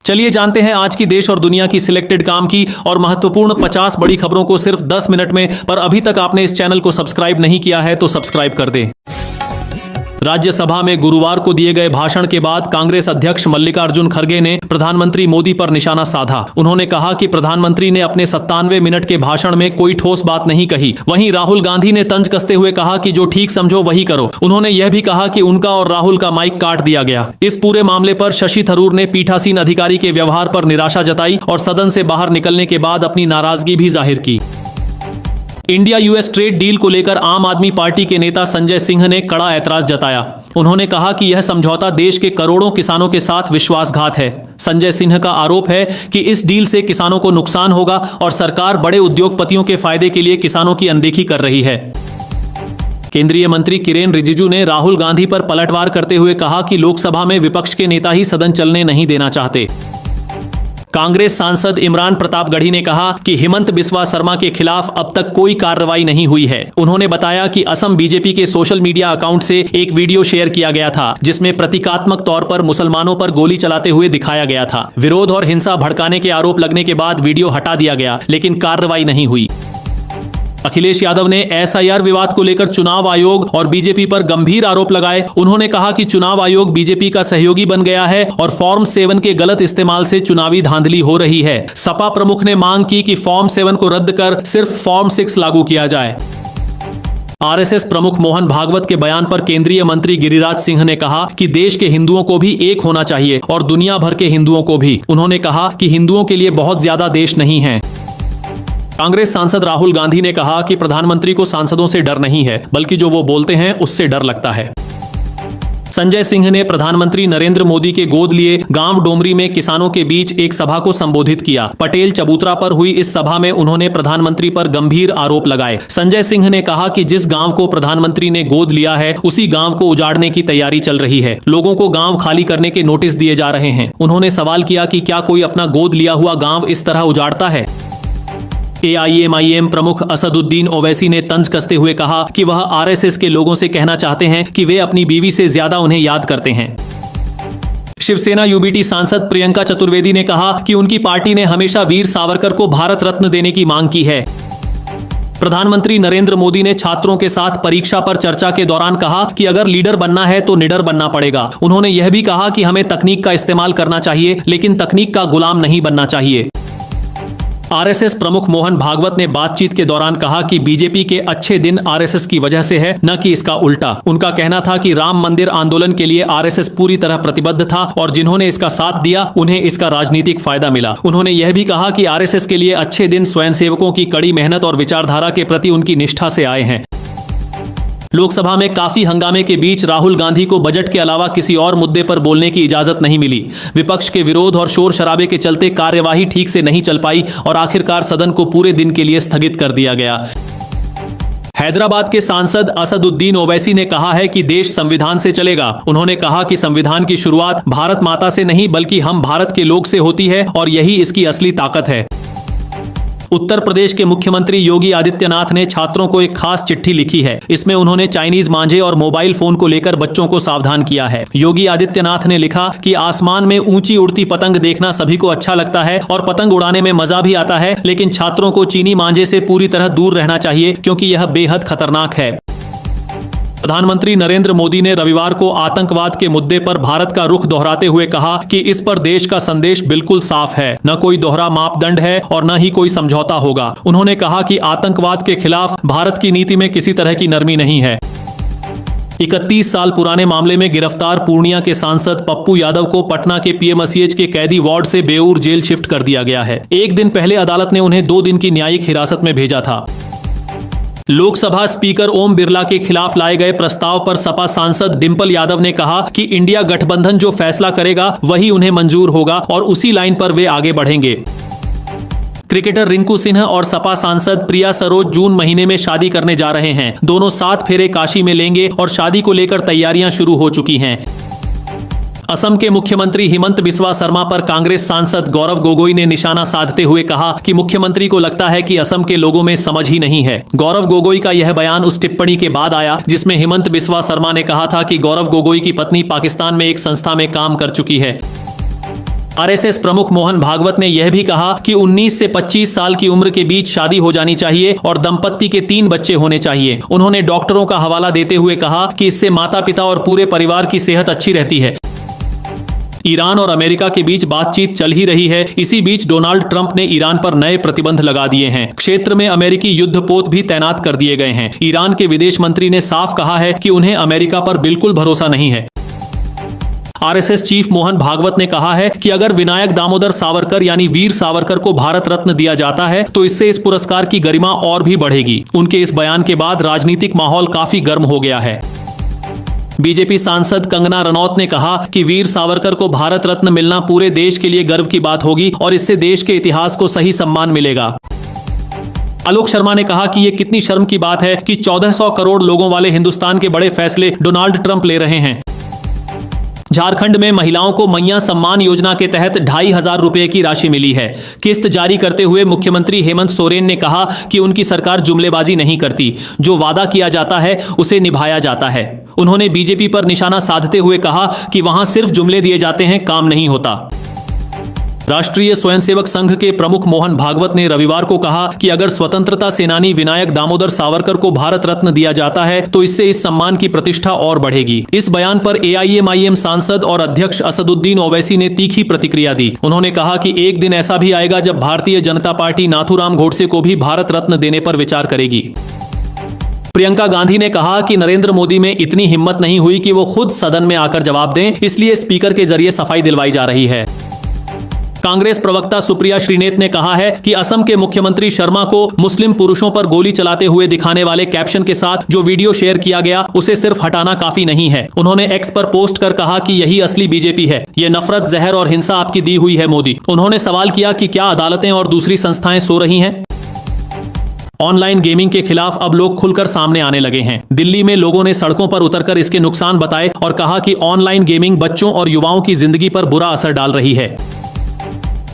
चलिए जानते हैं आज की देश और दुनिया की सिलेक्टेड काम की और महत्वपूर्ण 50 बड़ी खबरों को सिर्फ 10 मिनट में। पर अभी तक आपने इस चैनल को सब्सक्राइब नहीं किया है तो सब्सक्राइब कर दें। राज्यसभा में गुरुवार को दिए गए भाषण के बाद कांग्रेस अध्यक्ष मल्लिकार्जुन खड़गे ने प्रधानमंत्री मोदी पर निशाना साधा। उन्होंने कहा कि प्रधानमंत्री ने अपने 97 मिनट के भाषण में कोई ठोस बात नहीं कही। वहीं राहुल गांधी ने तंज कसते हुए कहा कि जो ठीक समझो वही करो। उन्होंने यह भी कहा कि उनका और राहुल का माइक काट दिया गया। इस पूरे मामले पर शशि थरूर ने पीठासीन अधिकारी के व्यवहार पर निराशा जताई और सदन से बाहर निकलने के बाद अपनी नाराजगी भी जाहिर की। इंडिया यूएस ट्रेड डील को लेकर आम आदमी पार्टी के नेता संजय सिंह ने कड़ा ऐतराज जताया। उन्होंने कहा कि यह समझौता देश के करोड़ों किसानों के साथ विश्वासघात है। संजय सिंह का आरोप है कि इस डील से किसानों को नुकसान होगा और सरकार बड़े उद्योगपतियों के फायदे के लिए किसानों की अनदेखी कर रही है। केंद्रीय मंत्री किरेन रिजिजू ने राहुल गांधी पर पलटवार करते हुए कहा कि लोकसभा में विपक्ष के नेता ही सदन चलने नहीं देना चाहते। कांग्रेस सांसद इमरान प्रतापगढ़ी ने कहा कि हिमंत बिस्वा शर्मा के खिलाफ अब तक कोई कार्रवाई नहीं हुई है। उन्होंने बताया कि असम बीजेपी के सोशल मीडिया अकाउंट से एक वीडियो शेयर किया गया था जिसमें प्रतीकात्मक तौर पर मुसलमानों पर गोली चलाते हुए दिखाया गया था। विरोध और हिंसा भड़काने के आरोप लगने के बाद वीडियो हटा दिया गया, लेकिन कार्रवाई नहीं हुई। अखिलेश यादव ने एसआईआर विवाद को लेकर चुनाव आयोग और बीजेपी पर गंभीर आरोप लगाए। उन्होंने कहा कि चुनाव आयोग बीजेपी का सहयोगी बन गया है और फॉर्म 7 के गलत इस्तेमाल से चुनावी धांधली हो रही है। सपा प्रमुख ने मांग की कि फॉर्म 7 को रद्द कर सिर्फ फॉर्म 6 लागू किया जाए। आरएसएस प्रमुख मोहन भागवत के बयान पर केंद्रीय मंत्री गिरिराज सिंह ने कहा कि देश के हिंदुओं को भी एक होना चाहिए और दुनिया भर के हिंदुओं को भी। उन्होंने कहा कि हिंदुओं के लिए बहुत ज्यादा देश नहीं है। कांग्रेस सांसद राहुल गांधी ने कहा कि प्रधानमंत्री को सांसदों से डर नहीं है, बल्कि जो वो बोलते हैं उससे डर लगता है। संजय सिंह ने प्रधानमंत्री नरेंद्र मोदी के गोद लिए गांव डोमरी में किसानों के बीच एक सभा को संबोधित किया। पटेल चबूतरा पर हुई इस सभा में उन्होंने प्रधानमंत्री पर गंभीर आरोप लगाए। संजय सिंह ने कहा कि जिस गांव को प्रधानमंत्री ने गोद लिया है उसी गांव को उजाड़ने की तैयारी चल रही है। लोगों को गांव खाली करने के नोटिस दिए जा रहे हैं। उन्होंने सवाल किया कि क्या कोई अपना गोद लिया हुआ गांव इस तरह उजाड़ता है। एआईएमआईएम प्रमुख असदुद्दीन ओवैसी ने तंज कसते हुए कहा कि वह आरएसएस के लोगों से कहना चाहते हैं कि वे अपनी बीवी से ज्यादा उन्हें याद करते हैं। शिवसेना यूबीटी सांसद प्रियंका चतुर्वेदी ने कहा कि उनकी पार्टी ने हमेशा वीर सावरकर को भारत रत्न देने की मांग की है। प्रधानमंत्री नरेंद्र मोदी ने छात्रों के साथ परीक्षा पर चर्चा के दौरान कहा कि अगर लीडर बनना है तो निडर बनना पड़ेगा। उन्होंने यह भी कहा कि हमें तकनीक का इस्तेमाल करना चाहिए, लेकिन तकनीक का गुलाम नहीं बनना चाहिए। आरएसएस प्रमुख मोहन भागवत ने बातचीत के दौरान कहा कि बीजेपी के अच्छे दिन आरएसएस की वजह से है, न कि इसका उल्टा। उनका कहना था कि राम मंदिर आंदोलन के लिए आरएसएस पूरी तरह प्रतिबद्ध था और जिन्होंने इसका साथ दिया उन्हें इसका राजनीतिक फायदा मिला। उन्होंने यह भी कहा कि आरएसएस के लिए अच्छे दिन स्वयंसेवकों की कड़ी मेहनत और विचारधारा के प्रति उनकी निष्ठा से आए हैं। लोकसभा में काफी हंगामे के बीच राहुल गांधी को बजट के अलावा किसी और मुद्दे पर बोलने की इजाजत नहीं मिली। विपक्ष के विरोध और शोर शराबे के चलते कार्यवाही ठीक से नहीं चल पाई और आखिरकार सदन को पूरे दिन के लिए स्थगित कर दिया गया। हैदराबाद के सांसद असदुद्दीन ओवैसी ने कहा है कि देश संविधान से चलेगा। उन्होंने कहा कि संविधान की शुरुआत भारत माता से नहीं बल्कि हम भारत के लोग से होती है और यही इसकी असली ताकत है। उत्तर प्रदेश के मुख्यमंत्री योगी आदित्यनाथ ने छात्रों को एक खास चिट्ठी लिखी है। इसमें उन्होंने चाइनीज मांझे और मोबाइल फोन को लेकर बच्चों को सावधान किया है। योगी आदित्यनाथ ने लिखा कि आसमान में ऊंची उड़ती पतंग देखना सभी को अच्छा लगता है और पतंग उड़ाने में मजा भी आता है, लेकिन छात्रों को चीनी मांझे से पूरी तरह दूर रहना चाहिए क्योंकि यह बेहद खतरनाक है। प्रधानमंत्री नरेंद्र मोदी ने रविवार को आतंकवाद के मुद्दे पर भारत का रुख दोहराते हुए कहा कि इस पर देश का संदेश बिल्कुल साफ है, न कोई दोहरा मापदंड है और न ही कोई समझौता होगा। उन्होंने कहा कि आतंकवाद के खिलाफ भारत की नीति में किसी तरह की नरमी नहीं है। 31 साल पुराने मामले में गिरफ्तार पूर्णिया के सांसद पप्पू यादव को पटना के पीएमसीएच के कैदी वार्ड से बेऊर जेल शिफ्ट कर दिया गया है। एक दिन पहले अदालत ने उन्हें 2 दिन की न्यायिक हिरासत में भेजा था। लोकसभा स्पीकर ओम बिरला के खिलाफ लाए गए प्रस्ताव पर सपा सांसद डिंपल यादव ने कहा कि इंडिया गठबंधन जो फैसला करेगा वही उन्हें मंजूर होगा और उसी लाइन पर वे आगे बढ़ेंगे। क्रिकेटर रिंकू सिंह और सपा सांसद प्रिया सरोज जून महीने में शादी करने जा रहे हैं। दोनों 7 फेरे काशी में लेंगे और शादी को लेकर तैयारियां शुरू हो चुकी हैं। असम के मुख्यमंत्री हिमंत बिस्वा शर्मा पर कांग्रेस सांसद गौरव गोगोई ने निशाना साधते हुए कहा कि मुख्यमंत्री को लगता है कि असम के लोगों में समझ ही नहीं है। गौरव गोगोई का यह बयान उस टिप्पणी के बाद आया जिसमें हिमंत बिस्वा शर्मा ने कहा था कि गौरव गोगोई की पत्नी पाकिस्तान में एक संस्था में काम कर चुकी है। आरएसएस प्रमुख मोहन भागवत ने यह भी कहा कि 19 से 25 साल की उम्र के बीच शादी हो जानी चाहिए और दंपत्ति के 3 बच्चे होने चाहिए। उन्होंने डॉक्टरों का हवाला देते हुए कहा कि इससे माता पिता और पूरे परिवार की सेहत अच्छी रहती है। ईरान और अमेरिका के बीच बातचीत चल ही रही है। इसी बीच डोनाल्ड ट्रंप ने ईरान पर नए प्रतिबंध लगा दिए हैं। क्षेत्र में अमेरिकी युद्धपोत भी तैनात कर दिए गए हैं। ईरान के विदेश मंत्री ने साफ कहा है कि उन्हें अमेरिका पर बिल्कुल भरोसा नहीं है। आरएसएस चीफ मोहन भागवत ने कहा है कि अगर विनायक दामोदर सावरकर यानी वीर सावरकर को भारत रत्न दिया जाता है तो इससे इस पुरस्कार की गरिमा और भी बढ़ेगी। उनके इस बयान के बाद राजनीतिक माहौल काफी गर्म हो गया है। बीजेपी सांसद कंगना रनौत ने कहा कि वीर सावरकर को भारत रत्न मिलना पूरे देश के लिए गर्व की बात होगी और इससे देश के इतिहास को सही सम्मान मिलेगा। आलोक शर्मा ने कहा कि यह कितनी शर्म की बात है कि 1400 करोड़ लोगों वाले हिंदुस्तान के बड़े फैसले डोनाल्ड ट्रंप ले रहे हैं। झारखंड में महिलाओं को मैया सम्मान योजना के तहत 2500 रुपए की राशि मिली है। किस्त जारी करते हुए मुख्यमंत्री हेमंत सोरेन ने कहा कि उनकी सरकार जुमलेबाजी नहीं करती, जो वादा किया जाता है उसे निभाया जाता है। उन्होंने बीजेपी पर निशाना साधते हुए कहा कि वहां सिर्फ जुमले दिए जाते हैं, काम नहीं होता। राष्ट्रीय स्वयंसेवक संघ के प्रमुख मोहन भागवत ने रविवार को कहा कि अगर स्वतंत्रता सेनानी विनायक दामोदर सावरकर को भारत रत्न दिया जाता है तो इससे इस सम्मान की प्रतिष्ठा और बढ़ेगी। इस बयान पर एआईएमआईएम सांसद और अध्यक्ष असदुद्दीन ओवैसी ने तीखी प्रतिक्रिया दी। उन्होंने कहा कि एक दिन ऐसा भी आएगा जब भारतीय जनता पार्टी नाथूराम गोडसे को भी भारत रत्न देने पर विचार करेगी। प्रियंका गांधी ने कहा कि नरेंद्र मोदी में इतनी हिम्मत नहीं हुई कि वो खुद सदन में आकर जवाब दें, इसलिए स्पीकर के जरिए सफाई दिलवाई जा रही है। कांग्रेस प्रवक्ता सुप्रिया श्रीनेत ने कहा है कि असम के मुख्यमंत्री शर्मा को मुस्लिम पुरुषों पर गोली चलाते हुए दिखाने वाले कैप्शन के साथ जो वीडियो शेयर किया गया उसे सिर्फ हटाना काफी नहीं है। उन्होंने एक्स पर पोस्ट कर कहा कि यही असली बीजेपी है, ये नफरत, जहर और हिंसा आपकी दी हुई है मोदी। उन्होंने सवाल किया कि क्या अदालतें और दूसरी संस्थाएं सो रही हैं? ऑनलाइन गेमिंग के खिलाफ अब लोग खुलकर सामने आने लगे हैं। दिल्ली में लोगों ने सड़कों पर उतरकर इसके नुकसान बताए और कहा कि ऑनलाइन गेमिंग बच्चों और युवाओं की जिंदगी पर बुरा असर डाल रही है।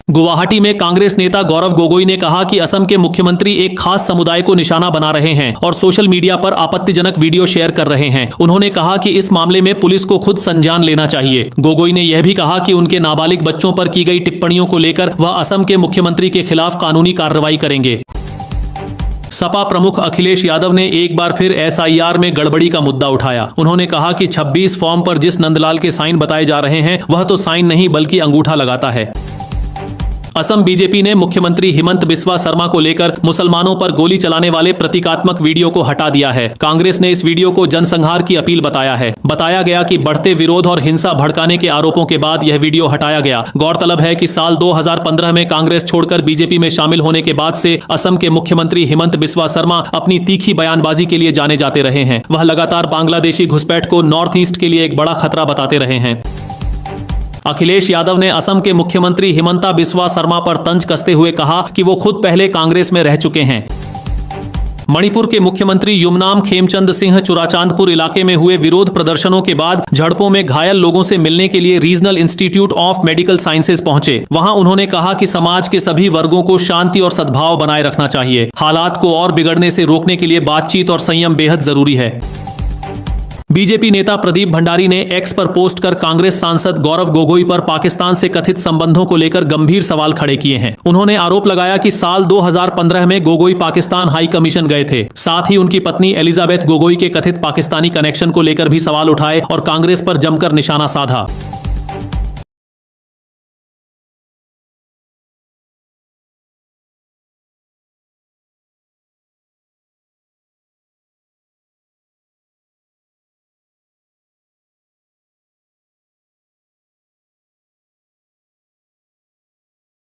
गुवाहाटी में कांग्रेस नेता गौरव गोगोई ने कहा कि असम के मुख्यमंत्री एक खास समुदाय को निशाना बना रहे हैं और सोशल मीडिया पर आपत्तिजनक वीडियो शेयर कर रहे हैं। उन्होंने कहा कि इस मामले में पुलिस को खुद संज्ञान लेना चाहिए। गोगोई ने यह भी कहा कि उनके नाबालिग बच्चों पर की गई टिप्पणियों को लेकर वह असम के मुख्यमंत्री के खिलाफ कानूनी कार्रवाई करेंगे। सपा प्रमुख अखिलेश यादव ने एक बार फिर एसआईआर में गड़बड़ी का मुद्दा उठाया। उन्होंने कहा कि 26 फॉर्म पर जिस नंदलाल के साइन बताए जा रहे हैं वह तो साइन नहीं बल्कि अंगूठा लगाता है। असम बीजेपी ने मुख्यमंत्री हिमंत बिस्वा शर्मा को लेकर मुसलमानों पर गोली चलाने वाले प्रतीकात्मक वीडियो को हटा दिया है। कांग्रेस ने इस वीडियो को जनसंहार की अपील बताया है। बताया गया कि बढ़ते विरोध और हिंसा भड़काने के आरोपों के बाद यह वीडियो हटाया गया। गौरतलब है कि साल 2015 में कांग्रेस छोड़कर बीजेपी में शामिल होने के बाद से असम के मुख्यमंत्री हिमंत बिस्वा शर्मा अपनी तीखी बयानबाजी के लिए जाने जाते रहे हैं। वह लगातार बांग्लादेशी घुसपैठ को नॉर्थ ईस्ट के लिए एक बड़ा खतरा बताते रहे हैं। अखिलेश यादव ने असम के मुख्यमंत्री हिमंता बिस्वा शर्मा पर तंज कसते हुए कहा कि वो खुद पहले कांग्रेस में रह चुके हैं। मणिपुर के मुख्यमंत्री युमनाम खेमचंद सिंह चुराचांदपुर इलाके में हुए विरोध प्रदर्शनों के बाद झड़पों में घायल लोगों से मिलने के लिए regional institute of medical sciences पहुंचे। वहां उन्होंने कहा कि समाज के सभी वर्गों को शांति और सद्भाव बनाए रखना चाहिए। हालात को और बिगड़ने से रोकने के लिए बातचीत और संयम बेहद जरूरी है। बीजेपी नेता प्रदीप भंडारी ने एक्स पर पोस्ट कर कांग्रेस सांसद गौरव गोगोई पर पाकिस्तान से कथित संबंधों को लेकर गंभीर सवाल खड़े किए हैं। उन्होंने आरोप लगाया कि साल 2015 में गोगोई पाकिस्तान हाई कमीशन गए थे। साथ ही उनकी पत्नी एलिजाबेथ गोगोई के कथित पाकिस्तानी कनेक्शन को लेकर भी सवाल उठाए और कांग्रेस पर जमकर निशाना साधा।